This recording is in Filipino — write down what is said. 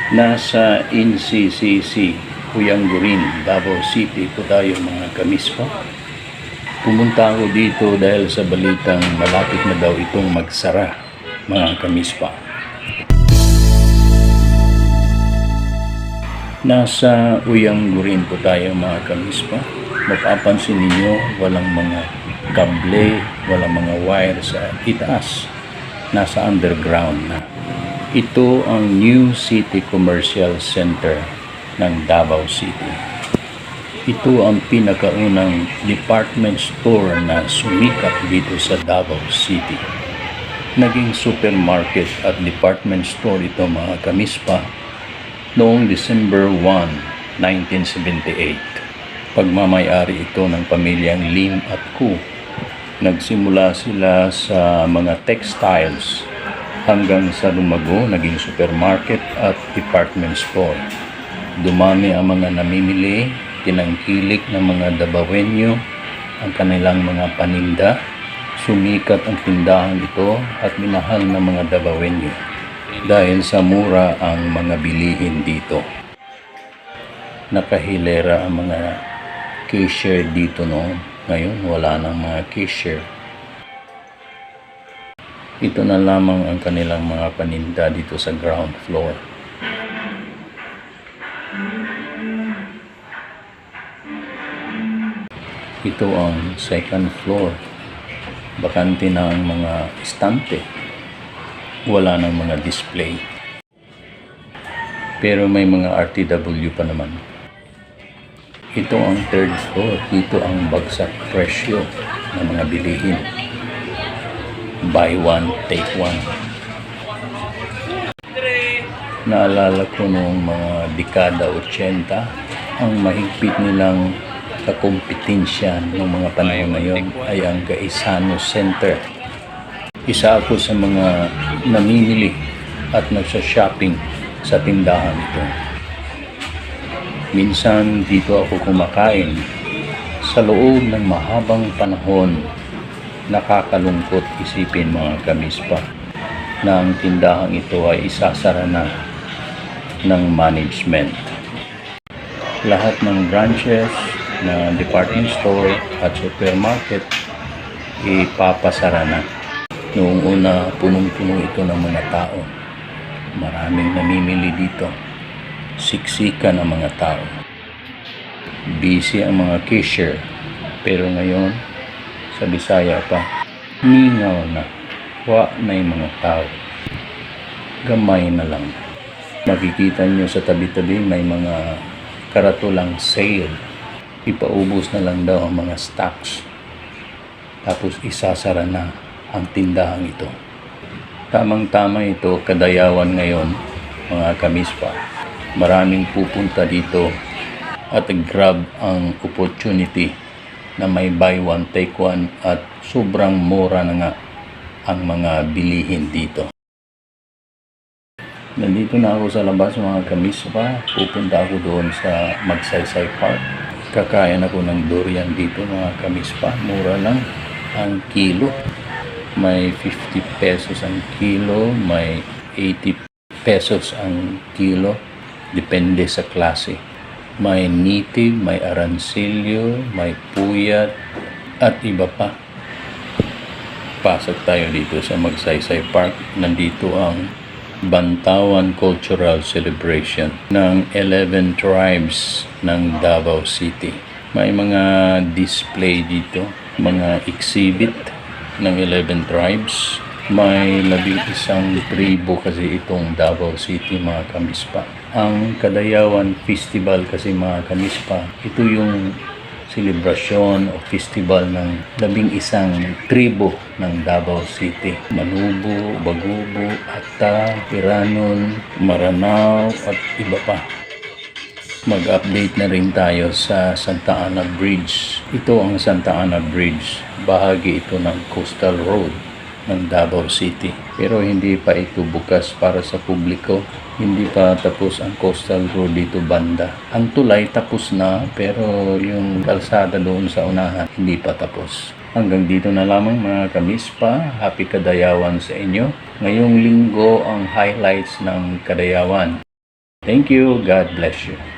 Nasa NCCC, Huyangurin, Davao City po tayo mga kamispa. Pumunta ako dito dahil sa balitang malapit na daw itong magsara mga kamispa. Nasa Huyangurin po tayo mga kamispa. Mapapansin ninyo walang mga kable, walang mga wire sa itaas. Nasa underground na. Ito ang New City Commercial Center ng Davao City. Ito ang pinakaunang department store na sumikat dito sa Davao City. Naging supermarket at department store ito mga kamispa noong December 1, 1978. Pagmamayari ito ng pamilyang Lim at Ku. Nagsimula sila sa mga textiles hanggang sa lumago, naging supermarket at department store. Dumami ang mga namimili, tinangkilik ng mga Davaoenyo ang kanilang mga paninda. Sumikat ang tindahan ito at minahal ng mga Davaoenyo dahil sa mura ang mga bilihin dito. Nakahilera ang mga cashier dito noon. Ngayon wala nang mga cashier. Ito na lamang ang kanilang mga paninda dito sa ground floor. Ito ang second floor. Bakante na ang mga estante. Wala nang mga display. Pero may mga RTW pa naman. Ito ang third floor. Dito ang bagsak presyo ng mga bilihin. Buy one, take one. Naalala ko noong mga dekada 80, ang mahigpit nilang kakompetensya ng mga panahon ngayon ay ang Gaisano Center. Isa ako sa mga namimili at nagsa-shopping sa tindahan ito. Minsan dito ako kumakain. Sa loob ng mahabang panahon, nakakalungkot isipin mga kamispa na ang tindahang ito ay isasara na ng management. Lahat ng branches na department store at supermarket ipapasara na. Noong una, punong-puno ito ng mga tao. Maraming namimili dito. Siksikan ang mga tao. Busy ang mga cashier. Pero ngayon, sa Bisaya pa, mingaw na. Wa na yung mga tao. Gamay na lang. Makikita nyo sa tabi-tabi may mga karatulang sale. Ipaubos na lang daw ang mga stocks. Tapos isasara na ang tindahan ito. Tamang-tama ito, Kadayawan ngayon, mga kamispa. Maraming pupunta dito at grab ang opportunity na may buy one, take one at sobrang mura na nga ang mga bilihin dito. Nandito na ako sa labas mga kamispa. Pupunta ako doon sa Magsaysay Park. Kakain ako ng durian dito mga kamispa. Mura lang ang kilo. May 50 pesos ang kilo, may 80 pesos ang kilo. Depende sa klase. May native, may aransilyo, may puyat, at iba pa. Pasok tayo dito sa Magsaysay Park. Nandito ang Bantawan Cultural Celebration ng 11 tribes ng Davao City. May mga display dito, mga exhibit ng 11 tribes. May 11 tribo kasi itong Davao City mga kamispa. Ang Kadayawan Festival kasi mga kamispa, ito yung selebrasyon o festival ng 11 tribo ng Davao City. Manubo, Bagubo, Ata, Iranon, Maranao at iba pa. Mag-update na rin tayo sa Santa Ana Bridge. Ito ang Santa Ana Bridge. Bahagi ito ng Coastal Road ng Davao City. Pero hindi pa ito bukas para sa publiko. Hindi pa tapos ang Coastal Road dito banda. Ang tulay tapos na pero yung kalsada doon sa unahan hindi pa tapos. Hanggang dito na lamang mga kamispa. Happy Kadayawan sa inyo. Ngayong linggo ang highlights ng Kadayawan. Thank you. God bless you.